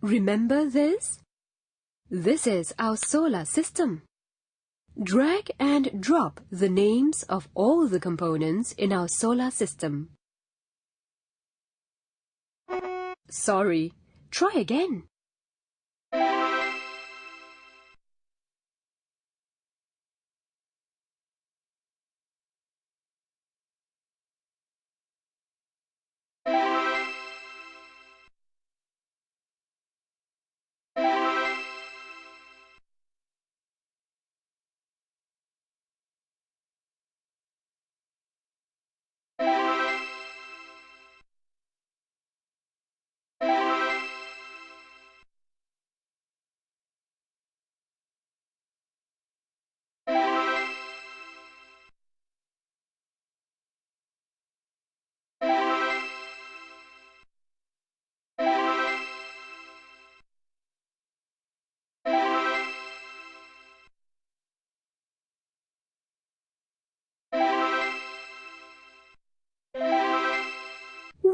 Remember this? This is our solar system. Drag and drop the names of all the components in our solar system. Sorry, try again.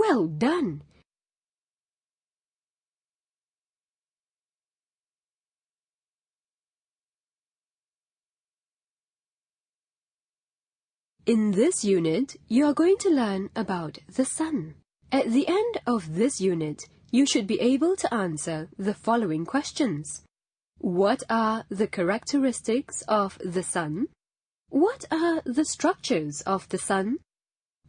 Well done! In this unit, you are going to learn about the sun. At the end of this unit, you should be able to answer the following questions. What are the characteristics of the sun? What are the structures of the sun?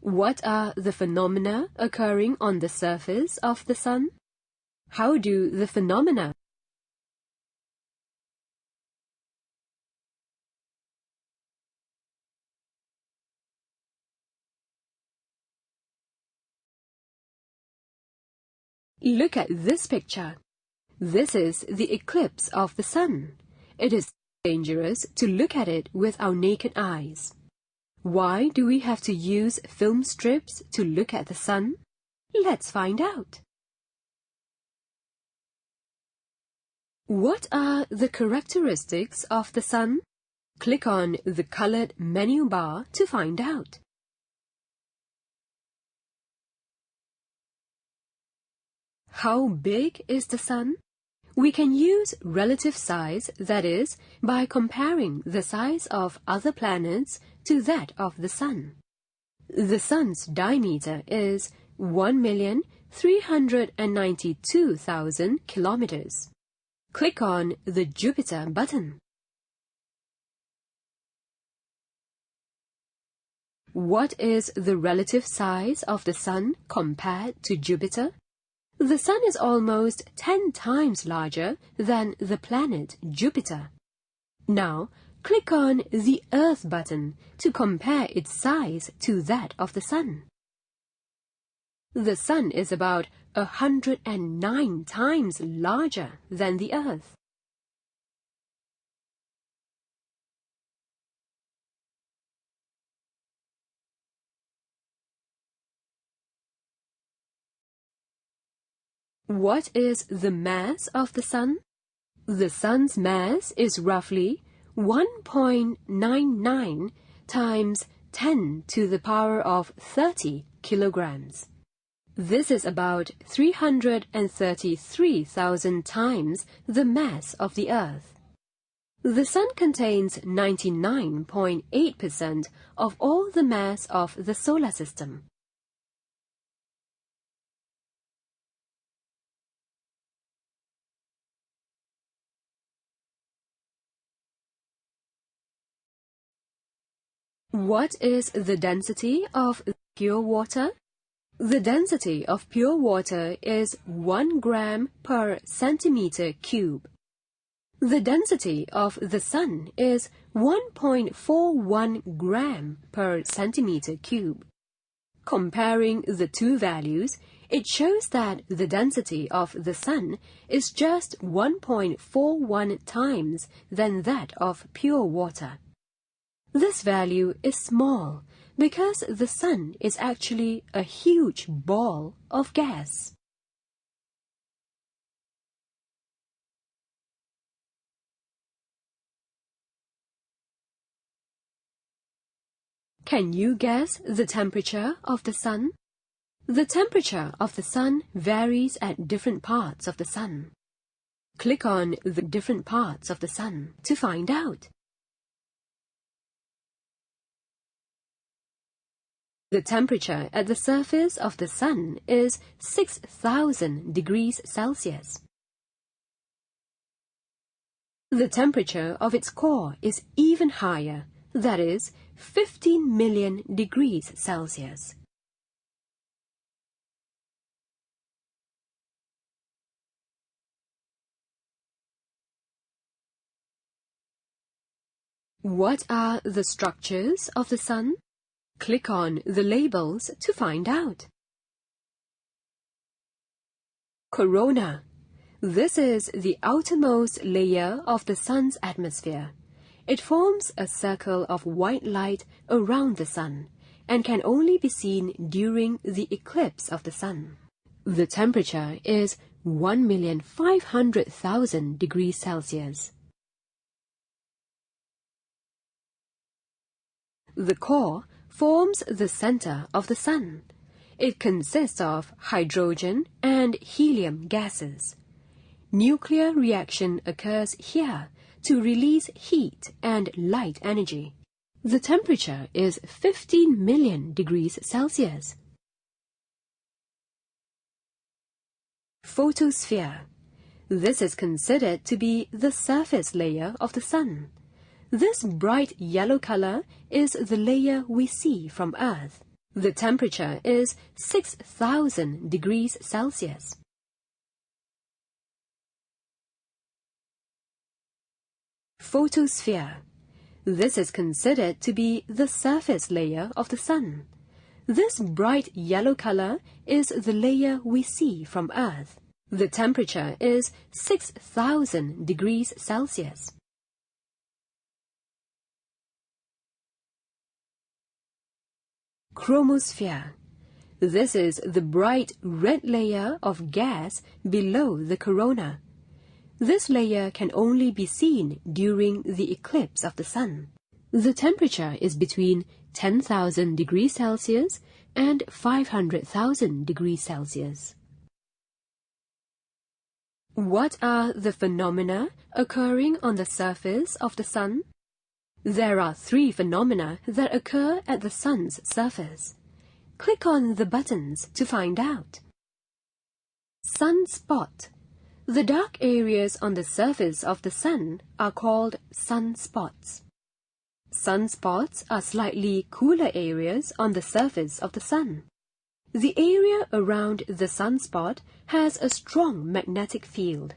What are the phenomena occurring on the surface of the sun? How do the phenomena Look at this picture. This is the eclipse of the sun. It is dangerous to look at it with our naked eyes. Why do we have to use film strips to look at the sun? Let's find out. What are the characteristics of the sun? Click on the colored menu bar to find out. How big is the sun? We can use relative size, that is, by comparing the size of other planets to that of the sun. The sun's diameter is 1,392,000 kilometers. Click on the Jupiter button. What is the relative size of the sun compared to Jupiter? The sun is almost 10 times larger than the planet Jupiter. Now, click on the Earth button to compare its size to that of the sun. The sun is about 109 times larger than the Earth. What is the mass of the sun? The sun's mass is roughly 1.99 times 10 to the power of 30 kilograms. This is about 333,000 times the mass of the Earth. The sun contains 99.8% of all the mass of the solar system. What is the density of pure water? The density of pure water is 1 gram per centimeter cube. The density of the sun is 1.41 gram per centimeter cube. Comparing the two values, it shows that the density of the sun is just 1.41 times than that of pure water. This value is small because the sun is actually a huge ball of gas. Can you guess the temperature of the sun? The temperature of the sun varies at different parts of the sun. Click on the different parts of the Sun to find out. The temperature at the surface of the Sun is 6,000 degrees Celsius. The temperature of its core is even higher, that is, 15 million degrees Celsius. What are the structures of the Sun? Click on the labels to find out. Corona. This is the outermost layer of the Sun's atmosphere. It forms a circle of white light around the Sun and can only be seen during the eclipse of the Sun. The temperature is 1,500,000 degrees Celsius. The core forms the center of the Sun. It consists of hydrogen and helium gases. Nuclear reaction occurs here to release heat and light energy. The temperature is 15 million degrees Celsius. Photosphere. This is considered to be the surface layer of the Sun. This bright yellow color is the layer we see from Earth. The temperature is 6,000 degrees Celsius. Photosphere. This is considered to be the surface layer of the Sun. This bright yellow color is the layer we see from Earth. The temperature is 6,000 degrees Celsius. Chromosphere. This is the bright red layer of gas below the corona. This layer can only be seen during the eclipse of the Sun. The temperature is between 10,000 degrees Celsius and 500,000 degrees Celsius. What are the phenomena occurring on the surface of the Sun? There are 3 phenomena that occur at the Sun's surface. Click on the buttons to find out. Sunspot. The dark areas on the surface of the Sun are called sunspots. Sunspots are slightly cooler areas on the surface of the Sun. The area around the sunspot has a strong magnetic field.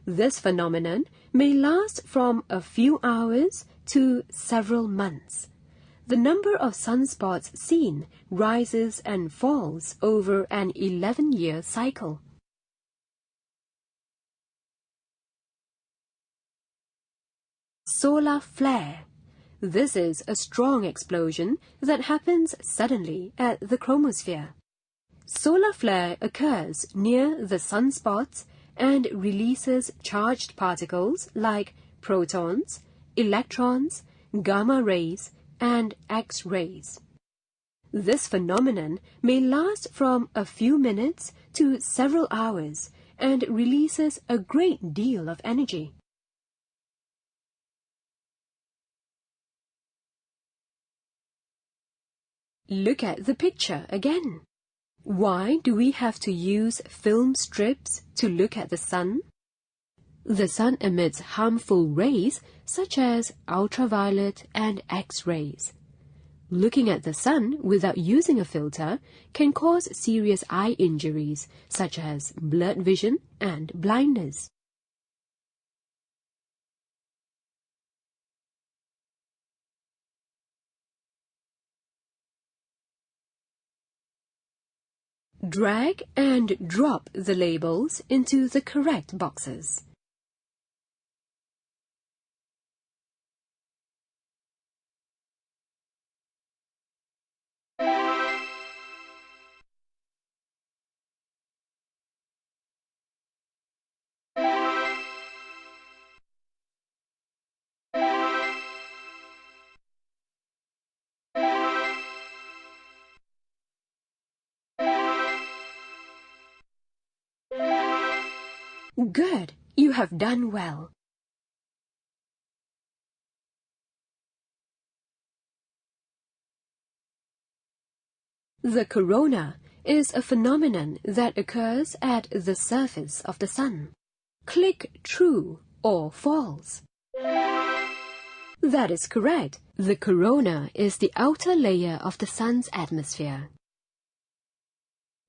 This phenomenon may last from a few hours to several months. The number of sunspots seen rises and falls over an 11-year cycle. Solar flare. This is a strong explosion that happens suddenly at the chromosphere. Solar flare occurs near the sunspots and releases charged particles like protons, electrons, gamma rays, and X-rays. This phenomenon may last from a few minutes to several hours and releases a great deal of energy. Look at the picture again. Why do we have to use film strips to look at the Sun? The Sun emits harmful rays such as ultraviolet and X-rays. Looking at the Sun without using a filter can cause serious eye injuries such as blurred vision and blindness. Drag and drop the labels into the correct boxes. Good! You have done well. The corona is a phenomenon that occurs at the surface of the sun. Click true or false. That is correct. The corona is the outer layer of the sun's atmosphere.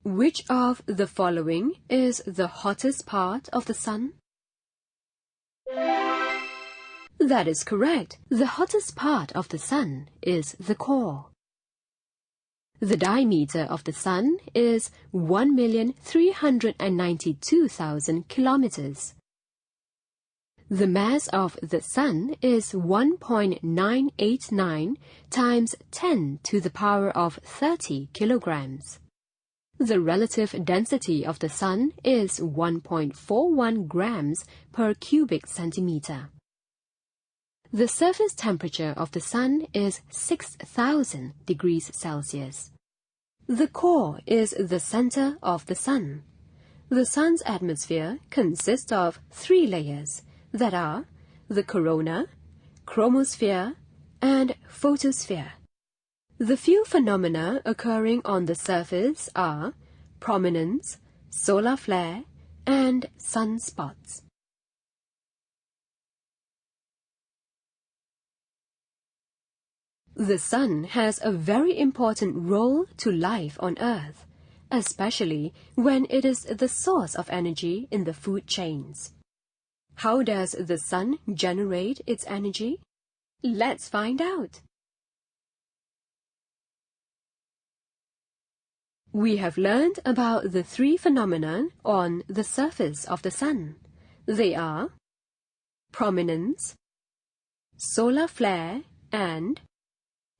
Which of the following is the hottest part of the sun? That is correct. The hottest part of the sun is the core. The diameter of the sun is 1,392,000 kilometers. The mass of the sun is 1.989 times 10 to the power of 30 kilograms. The relative density of the sun is 1.41 grams per cubic centimeter. The surface temperature of the sun is 6,000 degrees Celsius. The core is the center of the sun. The sun's atmosphere consists of 3 layers that are the corona, chromosphere, and photosphere. The few phenomena occurring on the surface are prominence, solar flare, and sunspots. The sun has a very important role to life on Earth, especially when it is the source of energy in the food chains. How does the sun generate its energy? Let's find out. We have learned about the 3 phenomena on the surface of the sun. They are prominence, solar flare, and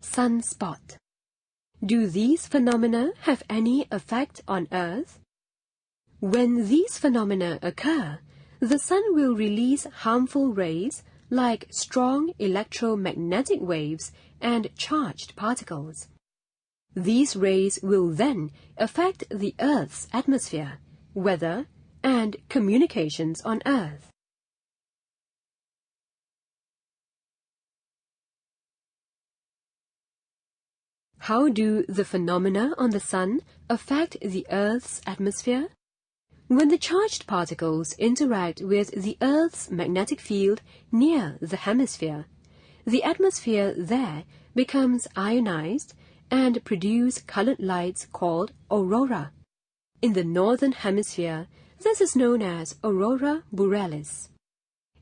sunspot. Do these phenomena have any effect on Earth? When these phenomena occur, the sun will release harmful rays like strong electromagnetic waves and charged particles. These rays will then affect the Earth's atmosphere, weather, and communications on Earth. How do the phenomena on the sun affect the Earth's atmosphere? When the charged particles interact with the Earth's magnetic field near the hemisphere, the atmosphere there becomes ionized and produce colored lights called aurora. In the northern hemisphere, this is known as aurora borealis.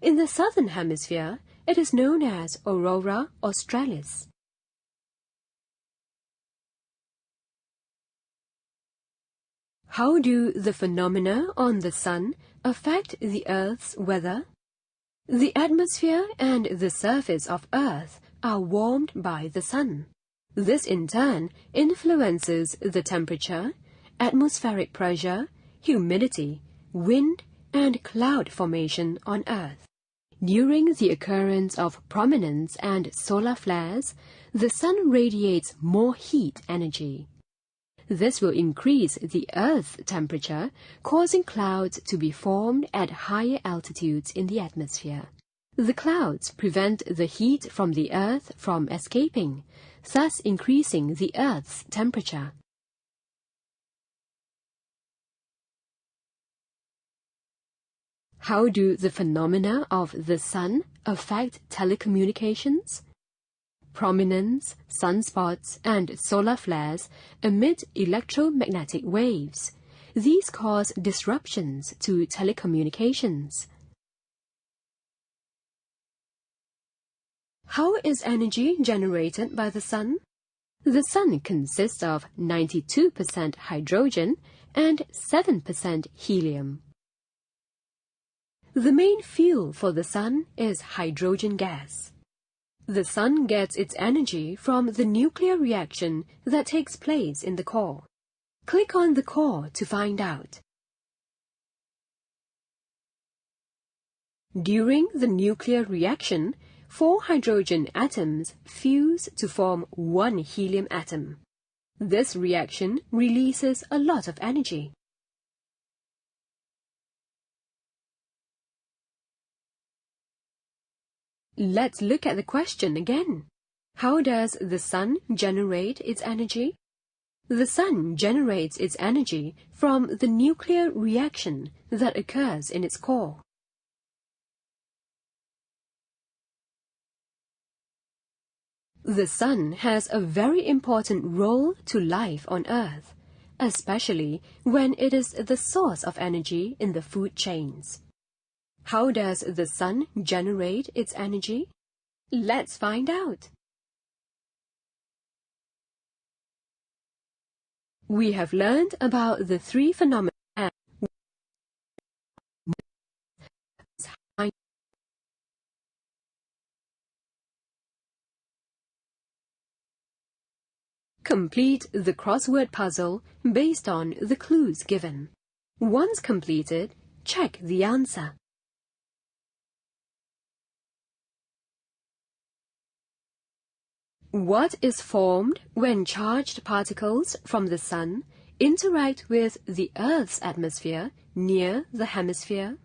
In the southern hemisphere, it is known as aurora australis. How do the phenomena on the sun affect the Earth's weather? The atmosphere and the surface of Earth are warmed by the sun. This in turn influences the temperature, atmospheric pressure, humidity, wind, and cloud formation on Earth. During the occurrence of prominence and solar flares, the sun radiates more heat energy. This will increase the Earth's temperature, causing clouds to be formed at higher altitudes in the atmosphere. The clouds prevent the heat from the Earth from escaping, thus increasing the Earth's temperature. How do the phenomena of the sun affect telecommunications? Prominence, sunspots, and solar flares emit electromagnetic waves. These cause disruptions to telecommunications. How is energy generated by the sun? The sun consists of 92% hydrogen and 7% helium. The main fuel for the sun is hydrogen gas. The sun gets its energy from the nuclear reaction that takes place in the core. Click on the core to find out. During the nuclear reaction, 4 hydrogen atoms fuse to form 1 helium atom. This reaction releases a lot of energy. Let's look at the question again. How does the sun generate its energy? The sun generates its energy from the nuclear reaction that occurs in its core. The sun has a very important role to life on Earth, especially when it is the source of energy in the food chains. How does the sun generate its energy? Let's find out. We have learned about the three phenomena. Complete the crossword puzzle based on the clues given. Once completed, check the answer. What is formed when charged particles from the sun interact with the Earth's atmosphere near the hemisphere?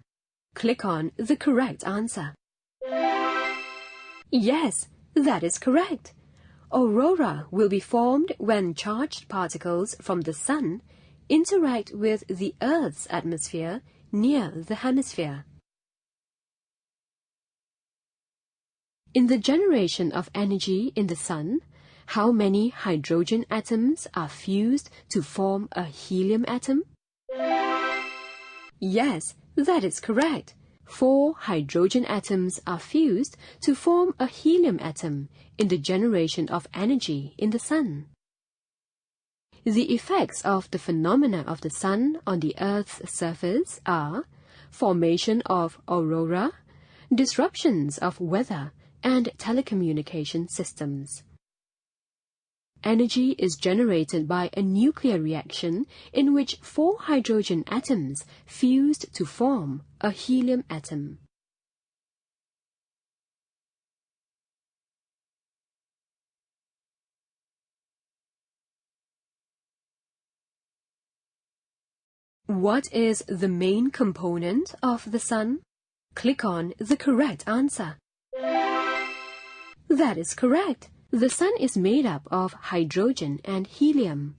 Click on the correct answer. Yes, that is correct. Aurora will be formed when charged particles from the sun interact with the Earth's atmosphere near the hemisphere. In the generation of energy in the sun, how many hydrogen atoms are fused to form a helium atom? Yes, that is correct. 4 hydrogen atoms are fused to form a helium atom in the generation of energy in the sun. The effects of the phenomena of the sun on the Earth's surface are formation of aurora, disruptions of weather, and telecommunication systems. Energy is generated by a nuclear reaction in which 4 hydrogen atoms fused to form a helium atom. What is the main component of the sun? Click on the correct answer. That is correct. The sun is made up of hydrogen and helium.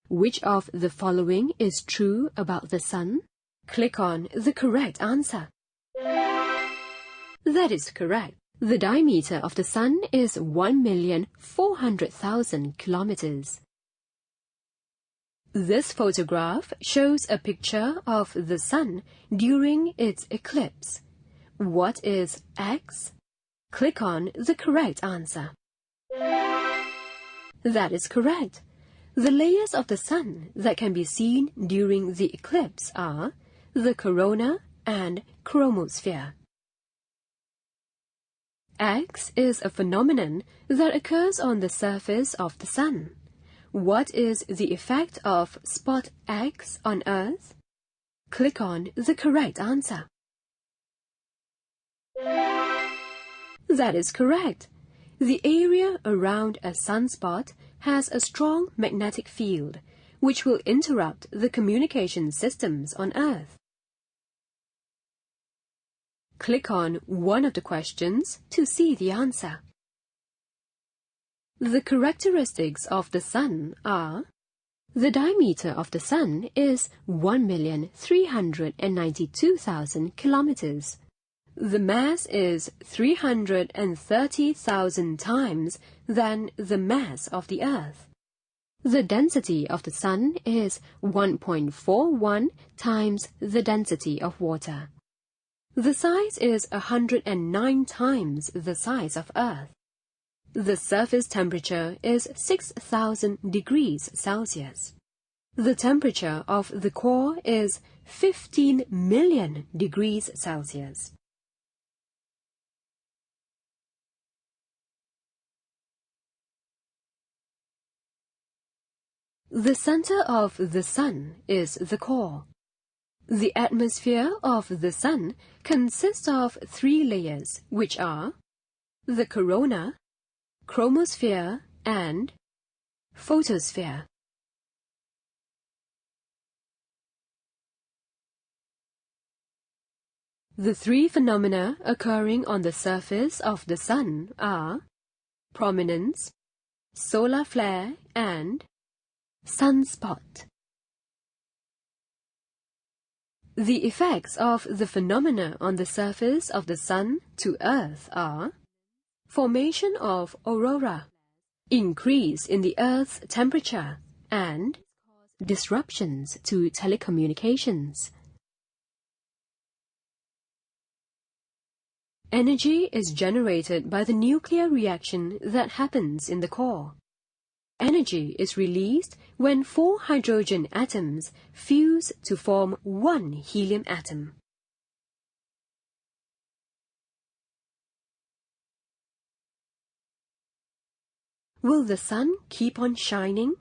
Which of the following is true about the sun? Click on the correct answer. That is correct. The diameter of the sun is 1,400,000 kilometers. This photograph shows a picture of the sun during its eclipse. What is X? Click on the correct answer. That is correct. The layers of the sun that can be seen during the eclipse are the corona and chromosphere. X is a phenomenon that occurs on the surface of the sun. What is the effect of spot X on Earth? Click on the correct answer. That is correct. The area around a sunspot has a strong magnetic field, which will interrupt the communication systems on Earth. Click on one of the questions to see the answer. The characteristics of the sun are: the diameter of the sun is 1,392,000 kilometers. The mass is 330,000 times than the mass of the Earth. The density of the sun is 1.41 times the density of water. The size is 109 times the size of Earth. The surface temperature is 6,000 degrees Celsius. The temperature of the core is 15 million degrees Celsius. The center of the sun is the core. The atmosphere of the sun consists of 3 layers, which are the corona, chromosphere, and photosphere. The three phenomena occurring on the surface of the Sun are prominence, solar flare, and sunspot. The effects of the phenomena on the surface of the Sun to Earth are formation of aurora, increase in the Earth's temperature, and disruptions to telecommunications. Energy is generated by the nuclear reaction that happens in the core. Energy is released when 4 hydrogen atoms fuse to form 1 helium atom. Will the Sun keep on shining?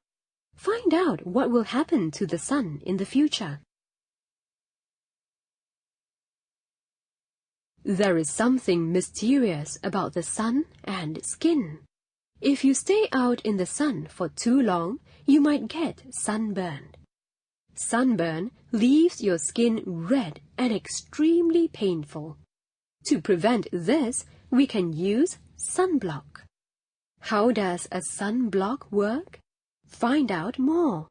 Find out what will happen to the Sun in the future. There is something mysterious about the Sun and skin. If you stay out in the sun for too long, you might get sunburn. Sunburn leaves your skin red and extremely painful. To prevent this, we can use sunblock. How does a sunblock work? Find out more.